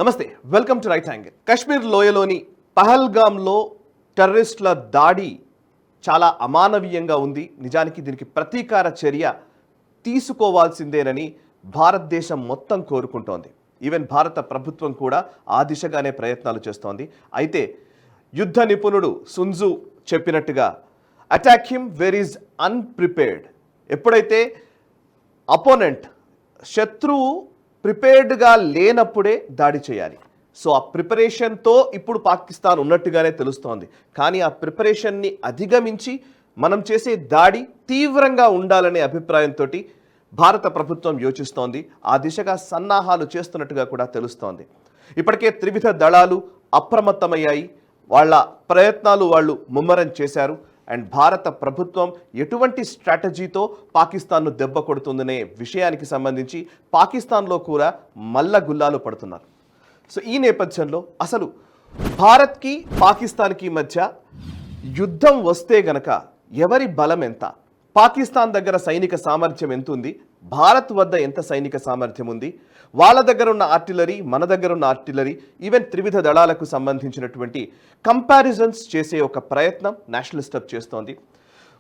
నమస్తే, welcome to right angle. Kashmir లోయలోని పహల్గామ్లో టెర్రరిస్టుల దాడి చాలా అమానవీయంగా ఉంది. నిజానికి దీనికి ప్రతీకార చర్య తీసుకోవాల్సిందేనని భారతదేశం మొత్తం కోరుకుంటోంది. ఈవెన్ భారత ప్రభుత్వం కూడా ఆ దిశగానే ప్రయత్నాలు చేస్తోంది. అయితే యుద్ధ నిపుణుడు సున్జు చెప్పినట్టుగా attack him where is unprepared. ఎప్పుడైతే అపోనెంట్ శత్రువు ప్రిపేర్డ్గా లేనప్పుడే దాడి చేయాలి. సో ఆ ప్రిపరేషన్తో ఇప్పుడు పాకిస్తాన్ ఉన్నట్టుగానే తెలుస్తోంది. కానీ ఆ ప్రిపరేషన్ని అధిగమించి మనం చేసే దాడి తీవ్రంగా ఉండాలనే అభిప్రాయంతో భారత ప్రభుత్వం యోచిస్తోంది. ఆ దిశగా సన్నాహాలు చేస్తున్నట్టుగా కూడా తెలుస్తోంది. ఇప్పటికే త్రివిధ దళాలు అప్రమత్తమయ్యాయి. వాళ్ళ ప్రయత్నాలు వాళ్ళు ముమ్మరం చేశారు. అండ్ భారత ప్రభుత్వం ఎటువంటి స్ట్రాటజీతో పాకిస్తాన్ను దెబ్బ కొడుతుందనే విషయానికి సంబంధించి పాకిస్తాన్లో కూడా మల్ల గుల్లాలు పడుతున్నారు. సో ఈ నేపథ్యంలో అసలు భారత్కి పాకిస్తాన్కి మధ్య యుద్ధం వస్తే గనక ఎవరి బలం ఎంత, పాకిస్తాన్ దగ్గర సైనిక సామర్థ్యం ఎంత ఉంది, భారత్ వద్ద ఎంత సైనిక సామర్థ్యం ఉంది, వాళ్ళ దగ్గర ఉన్న ఆర్టిలరీ, మన దగ్గర ఉన్న ఆర్టిలరీ, ఈవెన్ త్రివిధ దళాలకు సంబంధించినటువంటి కంపారిజన్స్ చేసే ఒక ప్రయత్నం నేషనల్ స్టెప్ చేస్తోంది.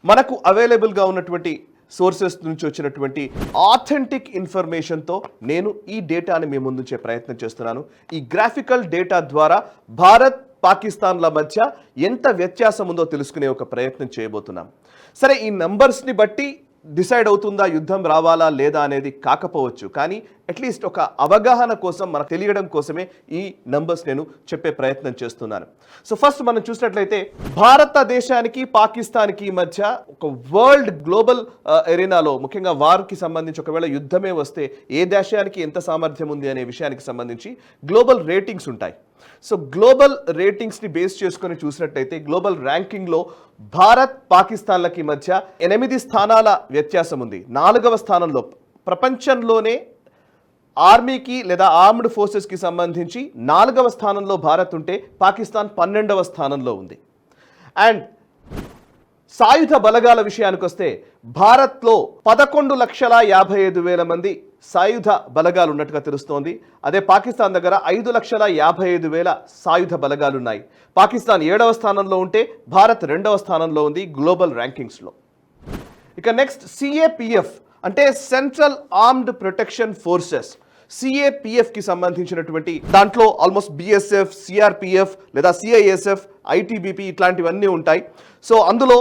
మనకు అవైలబుల్గా ఉన్నటువంటి సోర్సెస్ నుంచి వచ్చినటువంటి ఆథెంటిక్ ఇన్ఫర్మేషన్తో నేను ఈ డేటాని మీ ముందుంచే ప్రయత్నం చేస్తున్నాను. ఈ గ్రాఫికల్ డేటా ద్వారా భారత్ పాకిస్తాన్ల మధ్య ఎంత వ్యత్యాసం ఉందో తెలుసుకునే ఒక ప్రయత్నం చేయబోతున్నాం. సరే, ఈ నంబర్స్ని బట్టి డిసైడ్ అవుతుందా యుద్ధం రావాలా లేదా అనేది కాకపోవచ్చు, కానీ అట్లీస్ట్ ఒక అవగాహన కోసం, మనకు తెలియడం కోసమే ఈ నంబర్స్ నేను చెప్పే ప్రయత్నం చేస్తున్నాను. సో ఫస్ట్ మనం చూసినట్లయితే భారతదేశానికి పాకిస్తాన్కి మధ్య ఒక వరల్డ్ గ్లోబల్ ఎరీనాలో, ముఖ్యంగా వార్కి సంబంధించి ఒకవేళ యుద్ధమే వస్తే ఏ దేశానికి ఎంత సామర్థ్యం ఉంది అనే విషయానికి సంబంధించి గ్లోబల్ రేటింగ్స్ ఉంటాయి. సో గ్లోబల్ రేటింగ్స్ని బేస్ చేసుకొని చూసినట్టయితే గ్లోబల్ ర్యాంకింగ్లో భారత్ పాకిస్తాన్లకి మధ్య 8 స్థానాల వ్యత్యాసం ఉంది. 4వ స్థానంలో, ప్రపంచంలోనే ఆర్మీకి లేదా ఆర్మ్డ్ ఫోర్సెస్కి సంబంధించి 4వ స్థానంలో భారత్ ఉంటే పాకిస్తాన్ 12వ స్థానంలో ఉంది. అండ్ సాయుధ బలగాల విషయానికి వస్తే భారత్లో 11,55,000 మంది సాయుధ బలగాలు ఉన్నట్టుగా తెలుస్తోంది. అదే పాకిస్తాన్ దగ్గర 5,55,000 సాయుధ బలగాలు ఉన్నాయి. పాకిస్తాన్ 7వ స్థానంలో ఉంటే భారత్ 2వ స్థానంలో ఉంది గ్లోబల్ ర్యాంకింగ్స్లో. ఇక నెక్స్ట్ సిఏపిఎఫ్ అంటే సెంట్రల్ ఆర్మ్డ్ ప్రొటెక్షన్ ఫోర్సెస్. సిఏపిఎఫ్కి సంబంధించినటువంటి దాంట్లో ఆల్మోస్ట్ బిఎస్ఎఫ్, సిఆర్పిఎఫ్ లేదా సిఐఎస్ఎఫ్, ఐటీబీపీ ఇట్లాంటివన్నీ ఉంటాయి. సో అందులో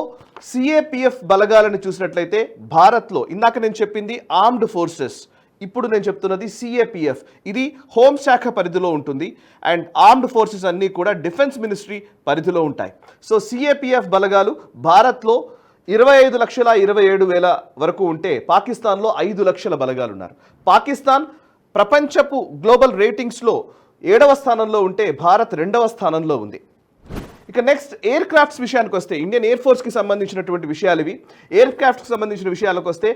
సిఏపిఎఫ్ బలగాలను చూసినట్లయితే భారత్లో ఇందాక నేను చెప్పింది ఆర్మ్డ్ ఫోర్సెస్, ఇప్పుడు నేను చెప్తున్నది సిఏపిఎఫ్. ఇది హోంశాఖ పరిధిలో ఉంటుంది. అండ్ ఆర్మ్డ్ ఫోర్సెస్ అన్నీ కూడా డిఫెన్స్ మినిస్ట్రీ పరిధిలో ఉంటాయి. సో సిఏపిఎఫ్ బలగాలు భారత్లో 25,27,000 వరకు ఉంటే పాకిస్తాన్లో 5 లక్షల బలగాలు ఉన్నారు. పాకిస్తాన్ ప్రపంచపు గ్లోబల్ రేటింగ్స్లో 7వ స్థానంలో ఉంటే భారత్ 2వ స్థానంలో ఉంది. ఇక నెక్స్ట్ ఎయిర్ క్రాఫ్ట్స్ విషయానికి వస్తే ఇండియన్ ఎయిర్ ఫోర్స్కి సంబంధించినటువంటి విషయాలు ఇవి. ఎయిర్ క్రాఫ్ట్కి సంబంధించిన విషయాలకు వస్తే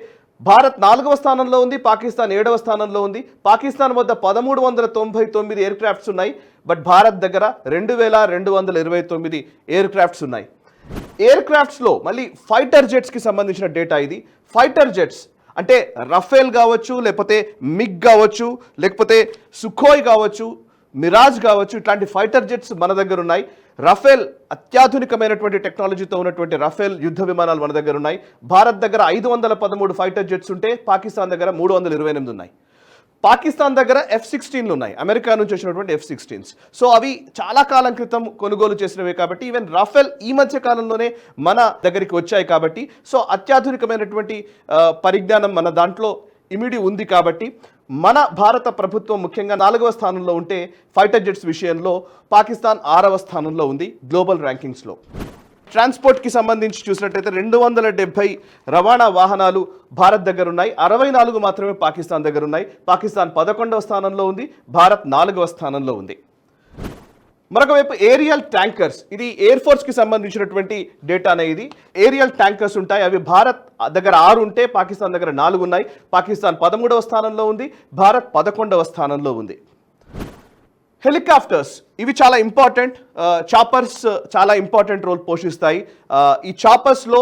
భారత్ 4వ స్థానంలో ఉంది, పాకిస్తాన్ 7వ స్థానంలో ఉంది. పాకిస్తాన్ వద్ద 1,399 ఎయిర్ క్రాఫ్ట్స్ ఉన్నాయి. బట్ భారత్ దగ్గర 2,229 ఎయిర్ క్రాఫ్ట్స్ ఉన్నాయి. ఎయిర్ క్రాఫ్ట్స్లో మళ్ళీ ఫైటర్ జెట్స్కి సంబంధించిన డేటా ఇది. ఫైటర్ జెట్స్ అంటే రఫేల్ కావచ్చు, లేకపోతే మిగ్ కావచ్చు, లేకపోతే సుఖోయ్ కావచ్చు, మిరాజ్ కావచ్చు, ఇట్లాంటి ఫైటర్ జెట్స్ మన దగ్గర ఉన్నాయి. రఫేల్ అత్యాధునికమైనటువంటి టెక్నాలజీతో ఉన్నటువంటి రఫేల్ యుద్ధ విమానాలు మన దగ్గర ఉన్నాయి. భారత్ దగ్గర 513 ఫైటర్ జెట్స్ ఉంటే పాకిస్తాన్ దగ్గర 328 ఉన్నాయి. పాకిస్తాన్ దగ్గర F-16లు ఉన్నాయి, అమెరికా నుంచి వచ్చినటువంటి F-16s. సో అవి చాలా కాలం క్రితం కొనుగోలు చేసినవే కాబట్టి ఈవెన్ రఫేల్ ఈ మధ్య కాలంలోనే మన దగ్గరికి వచ్చాయి కాబట్టి సో అత్యాధునికమైనటువంటి పరిజ్ఞానం మన దాంట్లో ఇమిడి ఉంది. కాబట్టి మన భారత ప్రభుత్వం ముఖ్యంగా 4వ స్థానంలో ఉంటే ఫైటర్ జెట్స్ విషయంలో పాకిస్తాన్ 6వ స్థానంలో ఉంది గ్లోబల్ ర్యాంకింగ్స్లో. ట్రాన్స్పోర్ట్కి సంబంధించి చూసినట్టయితే 270 రవాణా వాహనాలు భారత్ దగ్గర ఉన్నాయి, 64 మాత్రమే పాకిస్తాన్ దగ్గర ఉన్నాయి. పాకిస్తాన్ 11వ స్థానంలో ఉంది, భారత్ 4వ స్థానంలో ఉంది. మరొక వైపు ఏరియల్ ట్యాంకర్స్, ఇది ఎయిర్ ఫోర్స్కి సంబంధించినటువంటి డేటానే. ఇది ఏరియల్ ట్యాంకర్స్ ఉంటాయి, అవి భారత్ దగ్గర 6 ఉంటే పాకిస్తాన్ దగ్గర 4 ఉన్నాయి. పాకిస్తాన్ 13వ స్థానంలో ఉంది, భారత్ 11వ స్థానంలో ఉంది. హెలికాప్టర్స్ ఇవి చాలా ఇంపార్టెంట్. చాపర్స్ చాలా ఇంపార్టెంట్ రోల్ పోషిస్తాయి. ఈ చాపర్స్లో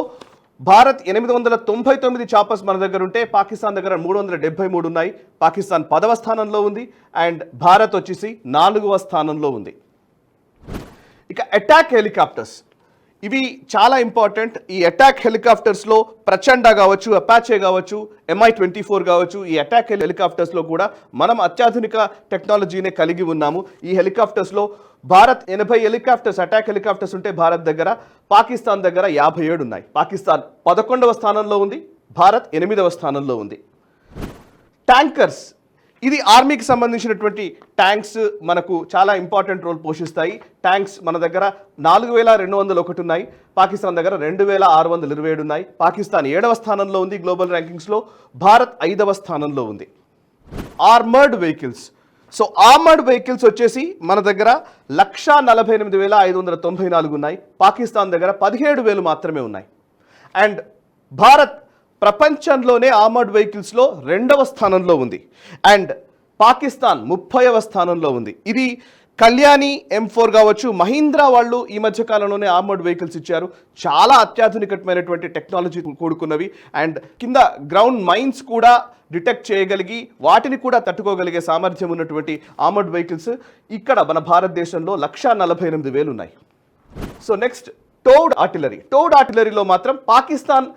భారత్ 899 చాపర్స్ మన దగ్గర ఉంటే పాకిస్తాన్ దగ్గర 373 ఉన్నాయి. పాకిస్తాన్ 10వ స్థానంలో ఉంది అండ్ భారత్ వచ్చేసి 4వ స్థానంలో ఉంది. ఇక అటాక్ హెలికాప్టర్స్ ఇవి చాలా ఇంపార్టెంట్. ఈ అటాక్ హెలికాప్టర్స్లో ప్రచండ కావచ్చు, అపాచే కావచ్చు, MI-24 కావచ్చు, ఈ అటాక్ హెలికాప్టర్స్లో కూడా మనం అత్యాధునిక టెక్నాలజీనే కలిగి ఉన్నాము. ఈ హెలికాప్టర్స్లో భారత్ 80 హెలికాప్టర్స్ అటాక్ హెలికాప్టర్స్ ఉంటే భారత్ దగ్గర, పాకిస్తాన్ దగ్గర 57 ఉన్నాయి. పాకిస్తాన్ 11వ స్థానంలో ఉంది, భారత్ 8వ స్థానంలో ఉంది. ట్యాంకర్స్ ఇది ఆర్మీకి సంబంధించినటువంటి ట్యాంక్స్ మనకు చాలా ఇంపార్టెంట్ రోల్ పోషిస్తాయి. ట్యాంక్స్ మన దగ్గర 4201 ఉన్నాయి, పాకిస్తాన్ దగ్గర 2627 ఉన్నాయి. పాకిస్తాన్ 7వ స్థానంలో ఉంది గ్లోబల్ ర్యాంకింగ్స్లో, భారత్ 5వ స్థానంలో ఉంది. Armoured vehicles so armoured vehicles వచ్చేసి మన దగ్గర 1,48,594 ఉన్నాయి, పాకిస్తాన్ దగ్గర 17,000 మాత్రమే ఉన్నాయి. అండ్ భారత్ ప్రపంచంలోనే ఆర్మర్డ్ వెహికల్స్లో 2వ స్థానంలో ఉంది అండ్ పాకిస్తాన్ 30వ స్థానంలో ఉంది. ఇది కళ్యాణి M4 కావచ్చు, మహీంద్రా వాళ్ళు ఈ మధ్య కాలంలోనే ఆర్మర్డ్ వెహికల్స్ ఇచ్చారు. చాలా అత్యాధునికమైనటువంటి టెక్నాలజీ కూడుకున్నవి అండ్ కింద గ్రౌండ్ మైన్స్ కూడా డిటెక్ట్ చేయగలిగి వాటిని కూడా తట్టుకోగలిగే సామర్థ్యం ఉన్నటువంటి ఆర్మర్డ్ వెహికల్స్ ఇక్కడ మన భారతదేశంలో 1,48,000 ఉన్నాయి. సో నెక్స్ట్ టోడ్ ఆర్టిలరీలో మాత్రం పాకిస్తాన్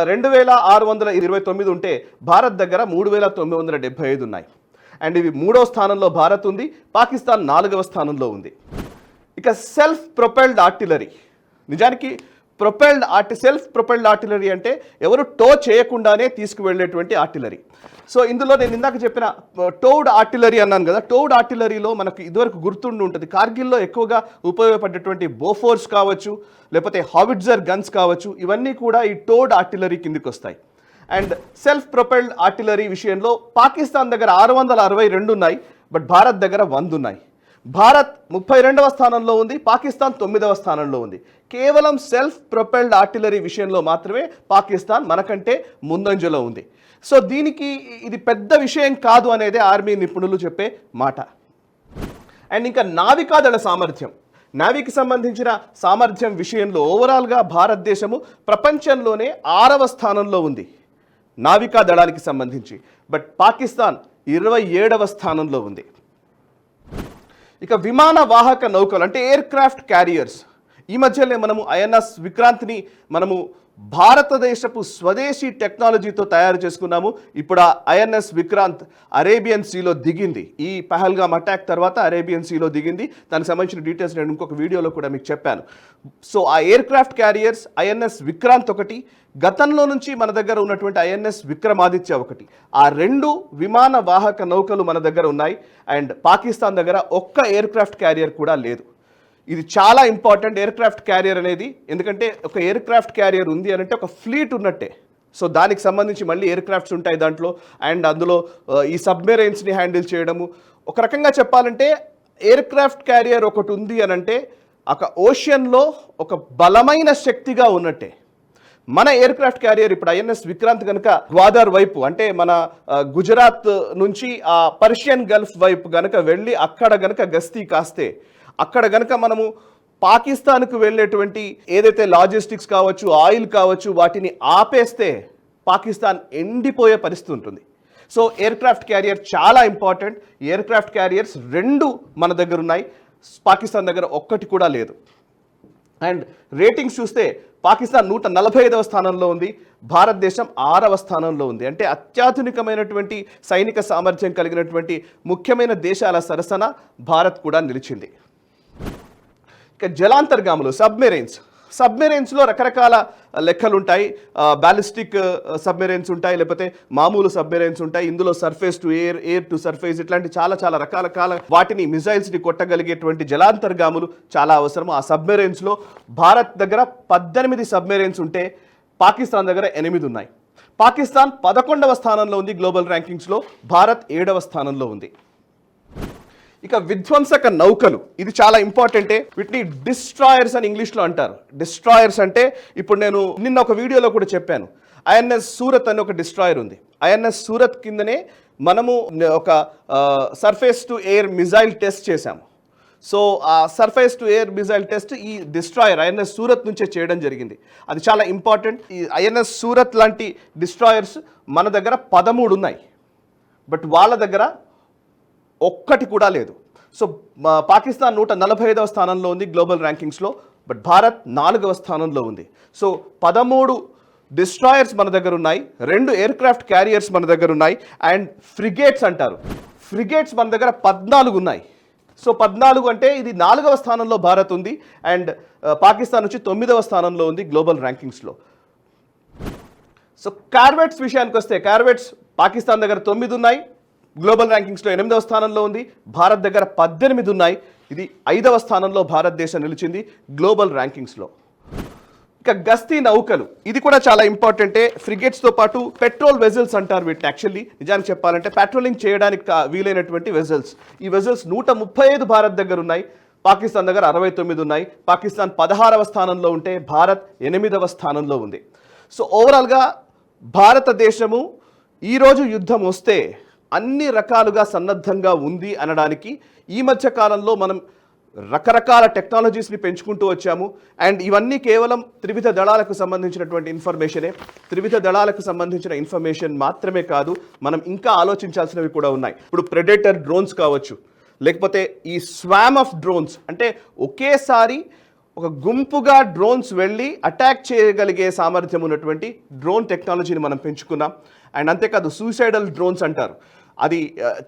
2,629 ఉంటే భారత్ దగ్గర 3,975 ఉన్నాయి. అండ్ ఇది 3వ స్థానంలో భారత్ ఉంది, పాకిస్తాన్ 4వ స్థానంలో ఉంది. ఇక సెల్ఫ్ ప్రొపెల్డ్ ఆర్టిలరీ, నిజానికి సెల్ఫ్ ప్రొపెల్డ్ ఆర్టిలరీ అంటే ఎవరు టో చేయకుండానే తీసుకువెళ్ళేటువంటి ఆర్టిలరీ. సో ఇందులో నేను ఇందాక చెప్పిన టోడ్ ఆర్టిలరీ అన్నాను కదా, టోడ్ ఆర్టిలరీలో మనకు ఇదివరకు గుర్తుండి ఉంటుంది, కార్గిల్లో ఎక్కువగా ఉపయోగపడేటువంటి బోఫోర్స్ కావచ్చు, లేకపోతే హావిట్జర్ గన్స్ కావచ్చు, ఇవన్నీ కూడా ఈ టోడ్ ఆర్టిలరీ కిందికి వస్తాయి. అండ్ సెల్ఫ్ ప్రొపెల్డ్ ఆర్టిలరీ విషయంలో పాకిస్తాన్ దగ్గర 662 ఉన్నాయి, బట్ భారత్ దగ్గర 100 ఉన్నాయి. భారత్ 32వ స్థానంలో ఉంది, పాకిస్తాన్ 9వ స్థానంలో ఉంది. కేవలం సెల్ఫ్ ప్రొపెల్డ్ ఆర్టిలరీ విషయంలో మాత్రమే పాకిస్తాన్ మనకంటే ముందంజలో ఉంది. సో దీనికి ఇది పెద్ద విషయం కాదు అనేది ఆర్మీ నిపుణులు చెప్పే మాట. అండ్ ఇంకా నావికాదళ సామర్థ్యం, నావికి సంబంధించిన సామర్థ్యం విషయంలో ఓవరాల్గా భారతదేశము ప్రపంచంలోనే 6వ స్థానంలో ఉంది నావికా దళానికి సంబంధించి, బట్ పాకిస్తాన్ 27వ స్థానంలో ఉంది. ఇక విమాన వాహక నౌకలు అంటే ఎయిర్ క్రాఫ్ట్ క్యారియర్స్, ఈ మధ్యనే మనము INS విక్రాంత్ని మనము భారతదేశపు స్వదేశీ టెక్నాలజీతో తయారు చేసుకున్నాము. ఇప్పుడు ఆ INS విక్రాంత్ అరేబియన్ సీలో దిగింది. ఈ పహల్గామ్ అటాక్ తర్వాత అరేబియన్ సీలో దిగింది. దానికి సంబంధించిన డీటెయిల్స్ నేను ఇంకొక వీడియోలో కూడా మీకు చెప్పాను. సో ఆ air craft carriers INS Vikrant ఒకటి, గతంలో నుంచి మన దగ్గర ఉన్నటువంటి INS విక్రమాదిత్య ఒకటి, ఆ 2 విమాన వాహక నౌకలు మన దగ్గర ఉన్నాయి. అండ్ పాకిస్తాన్ దగ్గర ఒక్క ఎయిర్ క్రాఫ్ట్ క్యారియర్ కూడా లేదు. ఇది చాలా ఇంపార్టెంట్ ఎయిర్ క్రాఫ్ట్ క్యారియర్ అనేది, ఎందుకంటే ఒక ఎయిర్ క్రాఫ్ట్ క్యారియర్ ఉంది అని అంటే ఒక ఫ్లీట్ ఉన్నట్టే. సో దానికి సంబంధించి మళ్ళీ ఎయిర్ క్రాఫ్ట్స్ ఉంటాయి దాంట్లో, అండ్ అందులో ఈ సబ్మెరైన్స్ని హ్యాండిల్ చేయడము. ఒక రకంగా చెప్పాలంటే ఎయిర్ క్రాఫ్ట్ క్యారియర్ ఒకటి ఉంది అని అంటే ఒక ఓషన్లో ఒక బలమైన శక్తిగా ఉన్నట్టే. మన ఎయిర్ క్రాఫ్ట్ క్యారియర్ ఇప్పుడు INS విక్రాంత్ కనుక గ్వాదర్ వైపు అంటే మన గుజరాత్ నుంచి ఆ పర్షియన్ గల్ఫ్ వైపు గనక వెళ్ళి అక్కడ గనక గస్తీ కాస్తే, అక్కడ గనక మనము పాకిస్తాన్కు వెళ్ళేటువంటి ఏదైతే లాజిస్టిక్స్ కావచ్చు, ఆయిల్ కావచ్చు, వాటిని ఆపేస్తే పాకిస్తాన్ ఎండిపోయే పరిస్థితి ఉంటుంది. సో ఎయిర్ క్రాఫ్ట్ క్యారియర్ చాలా ఇంపార్టెంట్. ఎయిర్ క్రాఫ్ట్ క్యారియర్స్ 2 మన దగ్గర ఉన్నాయి, పాకిస్తాన్ దగ్గర ఒక్కటి కూడా లేదు. అండ్ రేటింగ్స్ చూస్తే పాకిస్తాన్ 145వ స్థానంలో ఉంది, భారతదేశం 6వ స్థానంలో ఉంది. అంటే అత్యాధునికమైనటువంటి సైనిక సామర్థ్యం కలిగినటువంటి ముఖ్యమైన దేశాల సరసన భారత్ కూడా నిలిచింది. ఇక జలాంతర్గాములు సబ్మెరైన్స్లో రకరకాల లెక్కలు ఉంటాయి. బ్యాలిస్టిక్ సబ్మెరైన్స్ ఉంటాయి, లేకపోతే మామూలు సబ్మెరైన్స్ ఉంటాయి. ఇందులో surface to air, air to surface, ఇట్లాంటి చాలా రకాల వాటిని మిజైల్స్ని కొట్టగలిగేటువంటి జలాంతర్గాములు చాలా అవసరం. ఆ సబ్మెరైన్స్లో భారత్ దగ్గర 18 సబ్మెరైన్స్ ఉంటే పాకిస్తాన్ దగ్గర 8 ఉన్నాయి. పాకిస్తాన్ 11వ స్థానంలో ఉంది గ్లోబల్ ర్యాంకింగ్స్లో, భారత్ 7వ స్థానంలో ఉంది. ఇక విధ్వంసక నౌకలు, ఇది చాలా ఇంపార్టెంటే. వీటిని డిస్ట్రాయర్స్ అని ఇంగ్లీష్లో అంటారు. డిస్ట్రాయర్స్ అంటే ఇప్పుడు నేను నిన్న ఒక వీడియోలో కూడా చెప్పాను, INS సూరత్ అని ఒక డిస్ట్రాయర్ ఉంది. INS సూరత్ కిందనే మనము ఒక surface to air missile test చేశాము. సో ఆ surface to air missile test ఈ డిస్ట్రాయర్ ఐఎన్ఎస్ సూరత్ నుంచే చేయడం జరిగింది. అది చాలా ఇంపార్టెంట్. ఈ ఐఎన్ఎస్ సూరత్ లాంటి డిస్ట్రాయర్స్ మన దగ్గర 13 ఉన్నాయి, బట్ వాళ్ళ దగ్గర ఒక్కటి కూడా లేదు. సో పాకిస్తాన్ 145వ స్థానంలో ఉంది గ్లోబల్ ర్యాంకింగ్స్లో, బట్ భారత్ 4వ స్థానంలో ఉంది. సో 13 డిస్ట్రాయర్స్ మన దగ్గర ఉన్నాయి, 2 ఎయిర్ క్రాఫ్ట్ క్యారియర్స్ మన దగ్గర ఉన్నాయి, అండ్ ఫ్రిగేట్స్ అంటారు, ఫ్రిగేట్స్ మన దగ్గర 14 ఉన్నాయి. సో 14 అంటే ఇది 4వ స్థానంలో భారత్ ఉంది, అండ్ పాకిస్తాన్ వచ్చి 9వ స్థానంలో ఉంది గ్లోబల్ ర్యాంకింగ్స్లో. సో కార్వెట్స్ విషయానికి వస్తే, కార్వెట్స్ పాకిస్తాన్ దగ్గర 9 ఉన్నాయి, గ్లోబల్ ర్యాంకింగ్స్లో 8వ స్థానంలో ఉంది. భారత్ దగ్గర 18 ఉన్నాయి, ఇది 5వ స్థానంలో భారతదేశం నిలిచింది గ్లోబల్ ర్యాంకింగ్స్లో. ఇక గస్తీ నౌకలు, ఇది కూడా చాలా ఇంపార్టెంటే. ఫ్రిగేట్స్తో పాటు పెట్రోల్ వెజల్స్ అంటారు వీటిని. యాక్చువల్లీ నిజానికి చెప్పాలంటే పెట్రోలింగ్ చేయడానికి వీలైనటువంటి వెజల్స్. ఈ వెజల్స్ 135 భారత్ దగ్గర ఉన్నాయి, పాకిస్తాన్ దగ్గర 69 ఉన్నాయి. పాకిస్తాన్ 16వ స్థానంలో ఉంటే భారత్ 8వ స్థానంలో ఉంది. సో ఓవరాల్గా భారతదేశము ఈరోజు యుద్ధం వస్తే అన్ని రకాలుగా సన్నద్ధంగా ఉంది అనడానికి ఈ మధ్య కాలంలో మనం రకరకాల టెక్నాలజీస్ని పెంచుకుంటూ వచ్చాము. అండ్ ఇవన్నీ కేవలం త్రివిధ దళాలకు సంబంధించినటువంటి ఇన్ఫర్మేషనే. త్రివిధ దళాలకు సంబంధించిన ఇన్ఫర్మేషన్ మాత్రమే కాదు, మనం ఇంకా ఆలోచించాల్సినవి కూడా ఉన్నాయి. ఇప్పుడు ప్రెడేటర్ డ్రోన్స్ కావచ్చు, లేకపోతే ఈ స్వామ్ ఆఫ్ డ్రోన్స్, అంటే ఒకేసారి ఒక గుంపుగా డ్రోన్స్ వెళ్ళి అటాక్ చేయగలిగే సామర్థ్యం ఉన్నటువంటి డ్రోన్ టెక్నాలజీని మనం పెంచుకున్నాం. అండ్ అంతేకాదు సూసైడల్ డ్రోన్స్ అంటారు, అది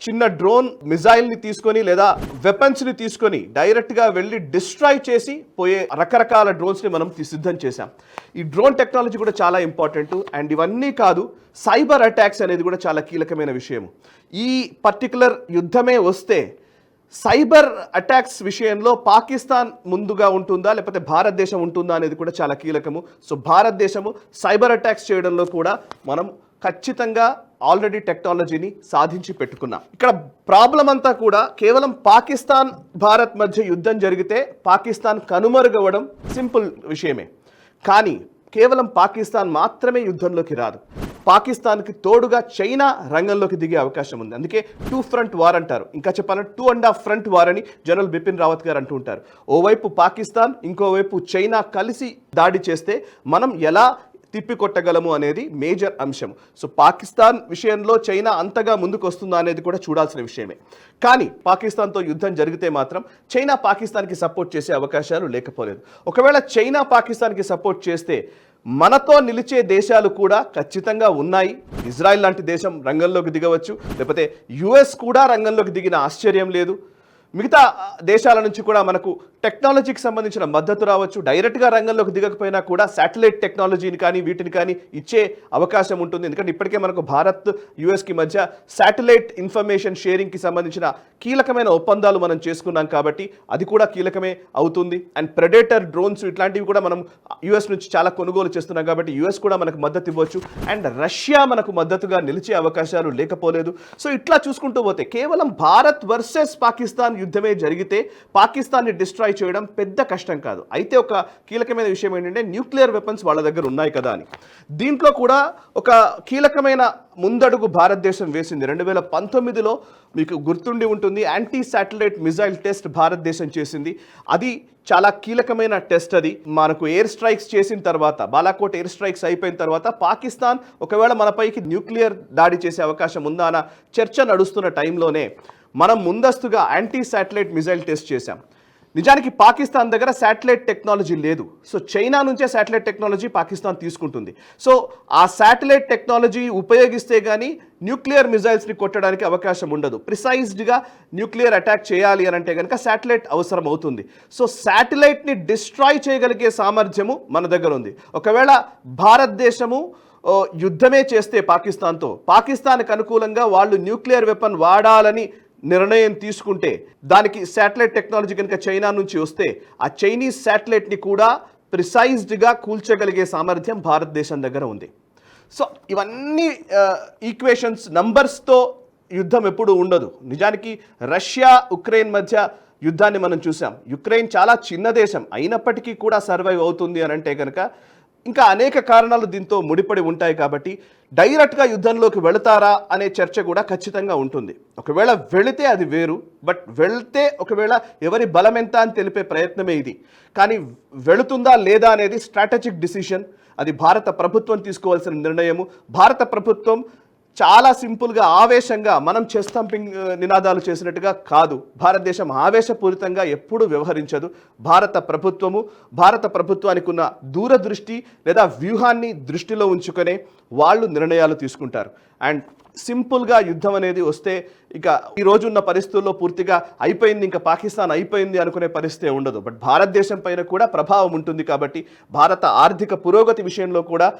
చిన్న డ్రోన్ మిజైల్ని తీసుకొని లేదా వెపన్స్ని తీసుకొని డైరెక్ట్గా వెళ్ళి డిస్ట్రాయ్ చేసి పోయే రకరకాల డ్రోన్స్ని మనం సిద్ధం చేశాం. ఈ డ్రోన్ టెక్నాలజీ కూడా చాలా ఇంపార్టెంట్. అండ్ ఇవన్నీ కాదు, సైబర్ అటాక్స్ అనేది కూడా చాలా కీలకమైన విషయం. ఈ పర్టికులర్ యుద్ధమే వస్తే సైబర్ అటాక్స్ విషయంలో పాకిస్తాన్ ముందుగా ఉంటుందా లేకపోతే భారతదేశం ఉంటుందా అనేది కూడా చాలా కీలకము. సో భారతదేశము సైబర్ అటాక్స్ చేయడంలో కూడా మనం ఖచ్చితంగా ఆల్రెడీ టెక్నాలజీని సాధించి పెట్టుకున్నాం. ఇక్కడ ప్రాబ్లం అంతా కూడా కేవలం పాకిస్తాన్ భారత్ మధ్య యుద్ధం జరిగితే పాకిస్తాన్ కనుమరుగవడం సింపుల్ విషయమే. కానీ కేవలం పాకిస్తాన్ మాత్రమే యుద్ధంలోకి రాదు, పాకిస్తాన్కి తోడుగా చైనా రంగంలోకి దిగే అవకాశం ఉంది. అందుకే 2 ఫ్రంట్ వార్ అంటారు. ఇంకా చెప్పాలంటే 2.5 ఫ్రంట్ వార్ అని జనరల్ బిపిన్ రావత్ గారు అంటూ ఉంటారు. ఓవైపు పాకిస్తాన్, ఇంకోవైపు చైనా కలిసి దాడి చేస్తే మనం ఎలా తిప్పికొట్టగలము అనేది మేజర్ అంశం. సో పాకిస్తాన్ విషయంలో చైనా అంతగా ముందుకు వస్తుందా అనేది కూడా చూడాల్సిన విషయమే. కానీ పాకిస్తాన్తో యుద్ధం జరిగితే మాత్రం చైనా పాకిస్తాన్కి సపోర్ట్ చేసే అవకాశాలు లేకపోలేదు. ఒకవేళ చైనా పాకిస్తాన్కి సపోర్ట్ చేస్తే మనతో నిలిచే దేశాలు కూడా ఖచ్చితంగా ఉన్నాయి. ఇజ్రాయెల్ లాంటి దేశం రంగంలోకి దిగవచ్చు, లేకపోతే యుఎస్ కూడా రంగంలోకి దిగిన ఆశ్చర్యం లేదు. మిగతా దేశాల నుంచి కూడా మనకు టెక్నాలజీకి సంబంధించిన మద్దతు రావచ్చు. డైరెక్ట్గా రంగంలోకి దిగకపోయినా కూడా శాటిలైట్ టెక్నాలజీని కానీ వీటిని కానీ ఇచ్చే అవకాశం ఉంటుంది. ఎందుకంటే ఇప్పటికే మనకు భారత్ యుఎస్కి మధ్య శాటిలైట్ ఇన్ఫర్మేషన్ షేరింగ్కి సంబంధించిన కీలకమైన ఒప్పందాలు మనం చేసుకున్నాం కాబట్టి అది కూడా కీలకమే అవుతుంది. అండ్ ప్రెడేటర్ డ్రోన్స్ ఇట్లాంటివి కూడా మనం యుఎస్ నుంచి చాలా కొనుగోలు చేస్తున్నాం కాబట్టి యుఎస్ కూడా మనకు మద్దతు ఇవ్వచ్చు. అండ్ రష్యా మనకు మద్దతుగా నిలిచే అవకాశాలు లేకపోలేదు. సో ఇట్లా చూసుకుంటూ పోతే కేవలం భారత్ వర్సెస్ పాకిస్తాన్ యుద్ధమే జరిగితే పాకిస్తాన్ని డిస్ట్రాయ్ చేయడం పెద్ద కష్టం కాదు. అయితే ఒక కీలకమైన విషయం ఏంటంటే న్యూక్లియర్ వెపన్స్ వాళ్ళ దగ్గర ఉన్నాయి కదా అని. దీంట్లో కూడా ఒక కీలకమైన ముందడుగు భారతదేశం వేసింది. 2019లో మీకు గుర్తుండి ఉంటుంది, యాంటీ శాటిలైట్ మిజైల్ టెస్ట్ భారతదేశం చేసింది. అది చాలా కీలకమైన టెస్ట్. అది మనకు ఎయిర్ స్ట్రైక్స్ చేసిన తర్వాత, బాలాకోట్ ఎయిర్ స్ట్రైక్స్ అయిపోయిన తర్వాత పాకిస్తాన్ ఒకవేళ మనపైకి న్యూక్లియర్ దాడి చేసే అవకాశం ఉందా అన్న చర్చ నడుస్తున్న టైంలోనే మనం ముందస్తుగా యాంటీ శాటిలైట్ మిజైల్ టెస్ట్ చేశాం. నిజానికి పాకిస్తాన్ దగ్గర శాటిలైట్ టెక్నాలజీ లేదు. సో చైనా నుంచే శాటిలైట్ టెక్నాలజీ పాకిస్తాన్ తీసుకుంటుంది. సో ఆ శాటిలైట్ టెక్నాలజీ ఉపయోగిస్తే కానీ న్యూక్లియర్ మిజైల్స్ని కొట్టడానికి అవకాశం ఉండదు. ప్రిసైజ్డ్గా న్యూక్లియర్ అటాక్ చేయాలి అని అంటే కనుక శాటిలైట్ అవసరం అవుతుంది. సో శాటిలైట్ని డిస్ట్రాయ్ చేయగలిగే సామర్థ్యము మన దగ్గర ఉంది. ఒకవేళ భారతదేశము యుద్ధమే చేస్తే పాకిస్తాన్తో, పాకిస్తాన్కి అనుకూలంగా వాళ్ళు న్యూక్లియర్ వెపన్ వాడాలని నిర్ణయం తీసుకుంటే, దానికి శాటిలైట్ టెక్నాలజీ కనుక చైనా నుంచి వస్తే ఆ చైనీస్ శాటిలైట్ని కూడా ప్రిసైజ్డ్గా కూల్చగలిగే సామర్థ్యం భారతదేశం దగ్గర ఉంది. సో ఇవన్నీ ఈక్వేషన్స్, నంబర్స్తో యుద్ధం ఎప్పుడు ఉండదు. నిజానికి రష్యా ఉక్రెయిన్ మధ్య యుద్ధాన్ని మనం చూసాం. యుక్రెయిన్ చాలా చిన్న దేశం అయినప్పటికీ కూడా సర్వైవ్ అవుతుంది అని అంటే కనుక ఇంకా అనేక కారణాలు దీంతో ముడిపడి ఉంటాయి కాబట్టి డైరెక్ట్గా యుద్ధంలోకి వెళతారా అనే చర్చ కూడా ఖచ్చితంగా ఉంటుంది. ఒకవేళ వెళితే అది వేరు, బట్ వెళ్తే ఒకవేళ ఎవరి బలం ఎంత అని తెలిపే ప్రయత్నమే ఇది. కానీ వెళుతుందా లేదా అనేది స్ట్రాటజిక్ డిసిషన్, అది భారత ప్రభుత్వం తీసుకోవాల్సిన నిర్ణయము. భారత ప్రభుత్వం చాలా సింపుల్గా ఆవేశంగా మనం చెస్ట్ థంపింగ్ నినాదాలు చేసినట్టుగా కాదు. భారతదేశం ఆవేశపూరితంగా ఎప్పుడూ వ్యవహరించదు. భారత ప్రభుత్వానికి ఉన్న దూరదృష్టి లేదా వ్యూహాన్ని దృష్టిలో ఉంచుకొనే వాళ్ళు నిర్ణయాలు తీసుకుంటారు. అండ్ సింపుల్గా యుద్ధం అనేది వస్తే ఇక ఈ రోజున్న పరిస్థితుల్లో పూర్తిగా అయిపోయింది, ఇంకా పాకిస్తాన్ అయిపోయింది అనుకునే పరిస్థితి ఉండదు. బట్ భారతదేశం పైన కూడా ప్రభావం ఉంటుంది కాబట్టి భారత ఆర్థిక పురోగతి విషయంలో కూడా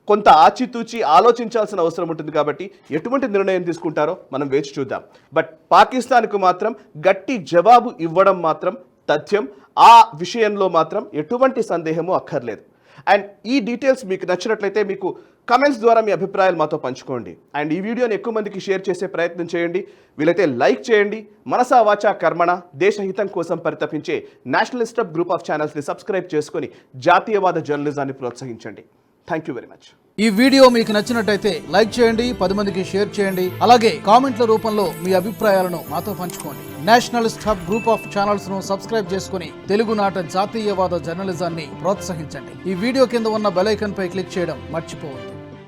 కొంత ఆచితూచి ఆలోచించాల్సిన అవసరం ఉంటుంది. కాబట్టి ఎటువంటి నిర్ణయం తీసుకుంటారో మనం వేచి చూద్దాం. బట్ పాకిస్తాన్కు మాత్రం గట్టి జవాబు ఇవ్వడం మాత్రం తథ్యం. ఆ విషయంలో మాత్రం ఎటువంటి సందేహము అక్కర్లేదు. అండ్ ఈ డీటెయిల్స్ మీకు నచ్చినట్లయితే మీకు కమెంట్స్ ద్వారా మీ అభిప్రాయాలు మాతో పంచుకోండి. అండ్ ఈ వీడియోని ఎక్కువ మందికి షేర్ చేసే ప్రయత్నం చేయండి. వీలైతే లైక్ చేయండి. మనసా వాచా కర్మణ దేశహితం కోసం పరితపించే నేషనలిస్ట్ గ్రూప్ ఆఫ్ ఛానల్స్ని సబ్స్క్రైబ్ చేసుకొని జాతీయవాద జర్నలిజాన్ని ప్రోత్సహించండి. Thank you very much. ఈ వీడియో మీకు నచ్చినట్టయితే లైక్ చేయండి, 10 మందికి షేర్ చేయండి. అలాగే కామెంట్ల రూపంలో మీ అభిప్రాయాలను మాతో పంచుకోండి. Nationalist hub group of channels ను సబ్స్క్రైబ్ చేసుకుని తెలుగునాట జాతీయవాద జర్నలిజాన్ని ప్రోత్సహించండి. ఈ వీడియో కింద ఉన్న బెల్ ఐకాన్ పై క్లిక్ చేయడం మర్చిపోవద్దు.